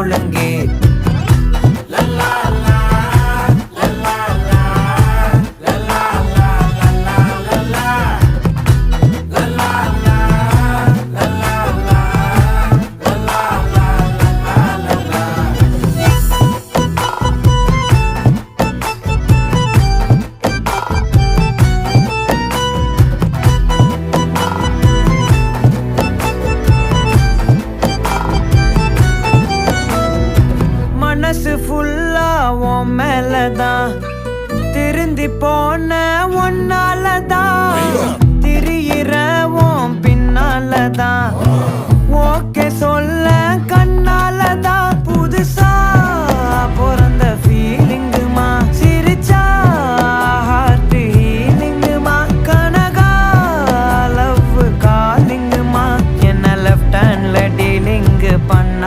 ஒழுங்கே மனசு ஃபுல்லா உன் மேலதான் திருந்தி போன ஒன்னாலதான் திரியிற உன் பின்னாலதான் ஓகே சொல்ல கண்ணால